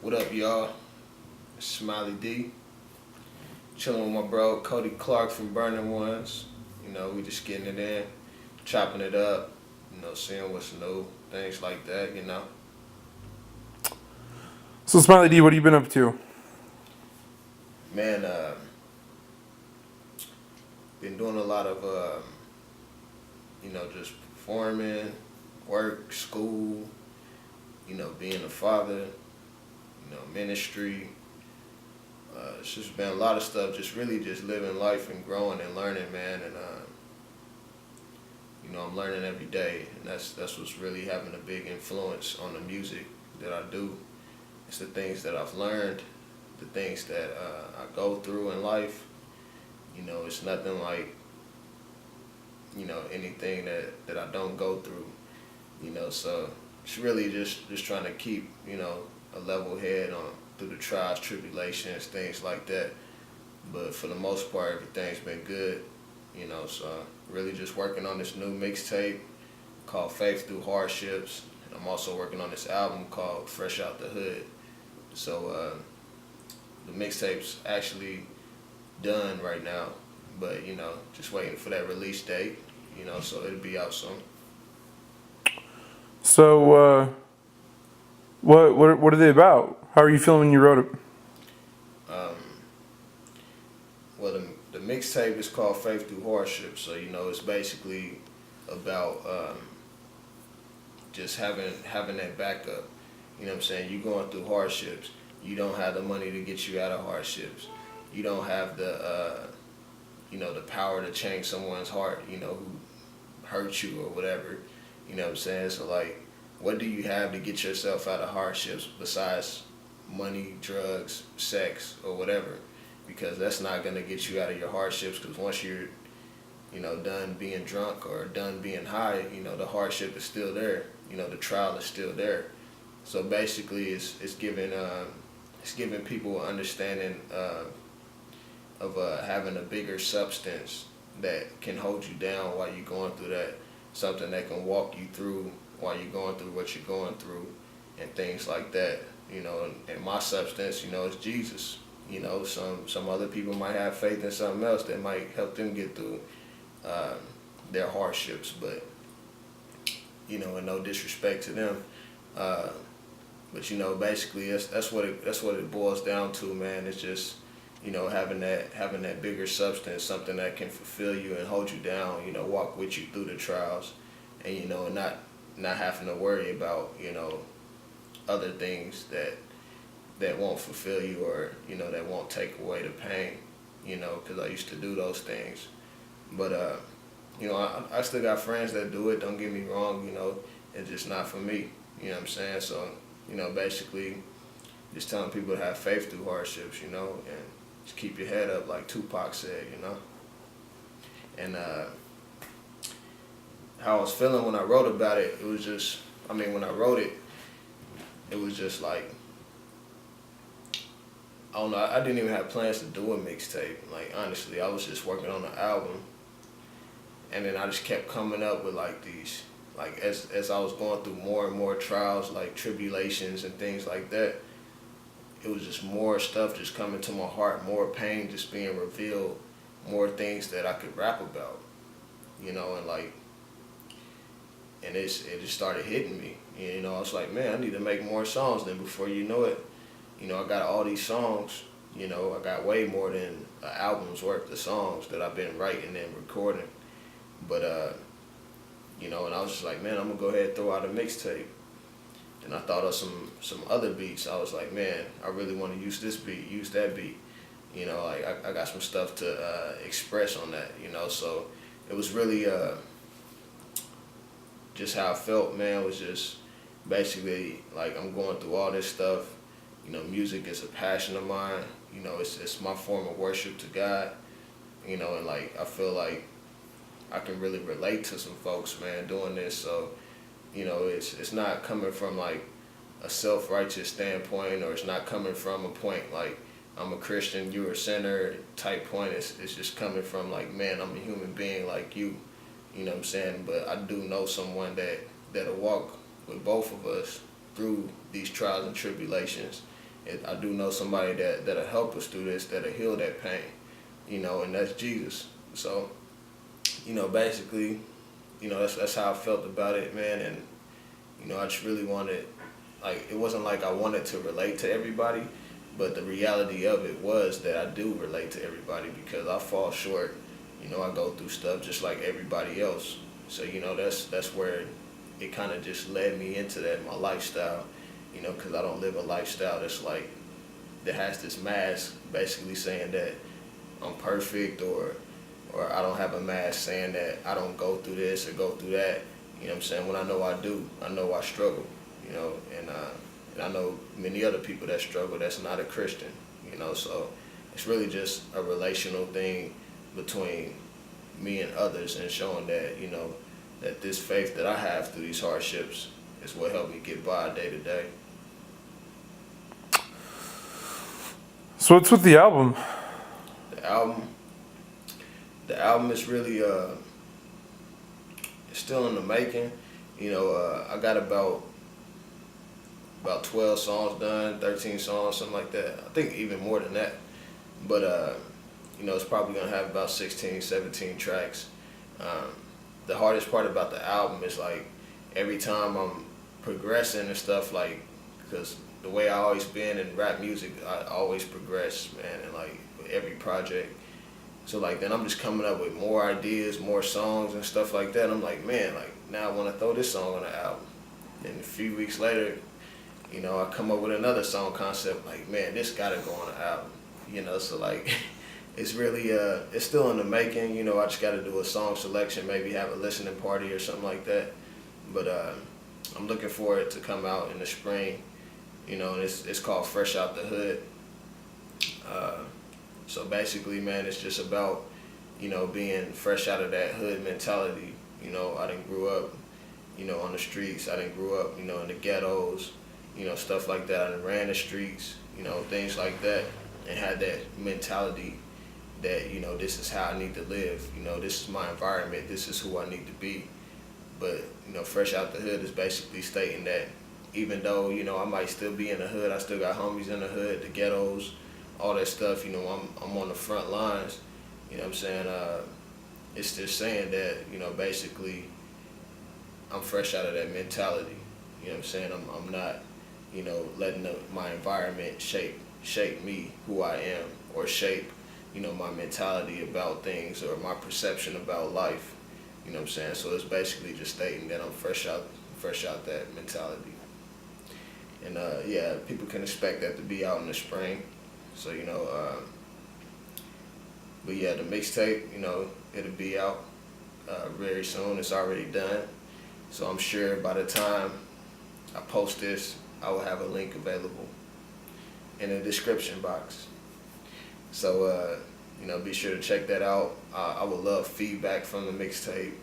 What up, y'all? Smiley-D. Chilling with my bro Cody Clark from Burning Ones. We just getting it in, chopping it up, seeing what's new, things like that. So Smiley-D, what have you been up to? Man, been doing a lot of, just performing, work, school, being a father, ministry. It's just been a lot of stuff, just really just living life and growing and learning, man. And, I'm learning every day. And that's what's really having a big influence on the music that I do. It's the things that I've learned, the things that I go through in life. It's nothing like, anything that I don't go through. So it's really just trying to keep, a level head on through the trials, tribulations, things like that. But for the most part, everything's been good. So really just working on this new mixtape called Faith Through Hardships. And I'm also working on this album called Fresh Out the Hood. So the mixtape's actually done right now, but just waiting for that release date. So it'll be out soon. So, what are they about? How are you feeling when you wrote it? Well, the mixtape is called Faith Through Hardship, so it's basically about just having that backup. You know what I'm saying? You going through hardships. You don't have the money to get you out of hardships. You don't have the the power to change someone's heart. Who hurt you or whatever. You know what I'm saying? So like, what do you have to get yourself out of hardships besides money, drugs, sex, or whatever? Because that's not gonna get you out of your hardships. Because once you're, done being drunk or done being high, the hardship is still there. The trial is still there. So basically, it's giving people an understanding of having a bigger substance that can hold you down while you're going through that. Something that can walk you through while you're going through what you're going through, and things like that. And my substance, is Jesus. Some other people might have faith in something else that might help them get through their hardships, but and no disrespect to them. But basically that's what it boils down to, man. It's just having that bigger substance, something that can fulfill you and hold you down. Walk with you through the trials, and not having to worry about other things that won't fulfill you, or that won't take away the pain. Because I used to do those things, but I still got friends that do it. Don't get me wrong. It's just not for me. You know what I'm saying? So basically, just telling people to have faith through hardships. And just keep your head up, like Tupac said. And how I was feeling when I wrote about it, it was just, when I wrote it, it was just like, I don't know, I didn't even have plans to do a mixtape. Like, honestly, I was just working on an album. And then I just kept coming up with like these, like as I was going through more and more trials, like tribulations and things like that, it was just more stuff just coming to my heart, more pain just being revealed, more things that I could rap about, and it just started hitting me. I was like, man, I need to make more songs. Then before you know it, I got all these songs. I got way more than an album's worth of songs that I've been writing and recording. But and I was just like, man, I'm gonna go ahead and throw out a mixtape. And I thought of some other beats. I was like, man, I really want to use this beat, use that beat. Like I got some stuff to express on that. So it was really just how I felt, man. It was just basically like I'm going through all this stuff. Music is a passion of mine. It's my form of worship to God. And like I feel like I can really relate to some folks, man, doing this. So it's not coming from like a self-righteous standpoint, or it's not coming from a point like I'm a Christian, you're a sinner type point. It's just coming from like, man, I'm a human being like you. You know what I'm saying? But I do know someone that'll walk with both of us through these trials and tribulations, I do know somebody that'll help us through this, that'll heal that pain, and that's Jesus. So, basically, that's how I felt about it, man. And I just really wanted, like, it wasn't like I wanted to relate to everybody, but the reality of it was that I do relate to everybody because I fall short. I go through stuff just like everybody else. So that's where it kind of just led me into that, my lifestyle. Because I don't live a lifestyle that's like that has this mask basically saying that I'm perfect, or I don't have a mask saying that I don't go through this or go through that. You know what I'm saying? When I know I do, I know I struggle. And I know many other people that struggle that's not a Christian. So it's really just a relational thing between me and others, and showing that that this faith that I have through these hardships is what helped me get by day to day. So what's with the album? The album, is really it's still in the making. I got about 12 songs done, 13 songs, something like that. I think even more than that. But it's probably gonna have about 16, 17 tracks. The hardest part about the album is like every time I'm progressing and stuff, like, because the way I always been in rap music, I always progress, man, and like with every project. So like then I'm just coming up with more ideas, more songs and stuff like that. I'm like, man, like now I want to throw this song on the album. And a few weeks later, I come up with another song concept, like, man, this gotta go on the album. So like it's really it's still in the making. I just gotta do a song selection, maybe have a listening party or something like that. But I'm looking for it to come out in the spring. And it's called Fresh Out the Hood. So basically, man, it's just about, being fresh out of that hood mentality. I didn't grew up, on the streets. I didn't grew up, in the ghettos, stuff like that. I done ran the streets, things like that, and had that mentality that, this is how I need to live. This is my environment. This is who I need to be. But, Fresh Out the Hood is basically stating that even though, I might still be in the hood, I still got homies in the hood, the ghettos, all that stuff, I'm on the front lines, what I'm saying? It's just saying that, basically, I'm fresh out of that mentality, what I'm saying? I'm not, letting my environment shape me, who I am, or shape, my mentality about things or my perception about life, what I'm saying? So it's basically just stating that I'm fresh out that mentality. And yeah, people can expect that to be out in the spring. So, but yeah, the mixtape, it'll be out very soon. It's already done. So I'm sure by the time I post this, I will have a link available in the description box. So, be sure to check that out. I would love feedback from the mixtape.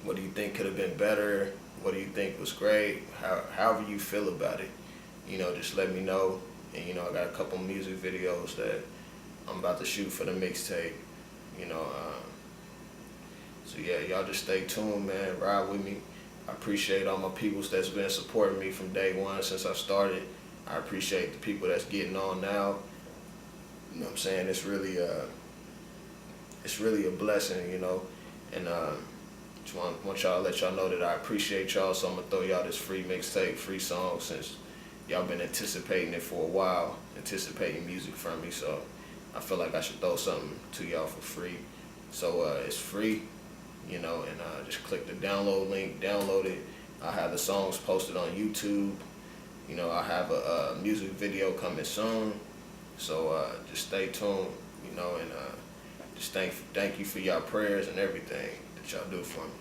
What do you think could have been better? What do you think was great? However you feel about it, just let me know. And I got a couple music videos that I'm about to shoot for the mixtape. So yeah, y'all just stay tuned, man. Ride with me. I appreciate all my peoples that's been supporting me from day one since I started. I appreciate the people that's getting on now. You know what I'm saying? It's really a blessing, and just want y'all to let y'all know that I appreciate y'all. So I'm gonna throw y'all this free mixtape, free song, since y'all been anticipating it for a while, anticipating music from me. So I feel like I should throw something to y'all for free. So it's free, and just click the download link, download it. I have the songs posted on YouTube. I have a music video coming soon. So just stay tuned, and just thank you for y'all prayers and everything that y'all do for me.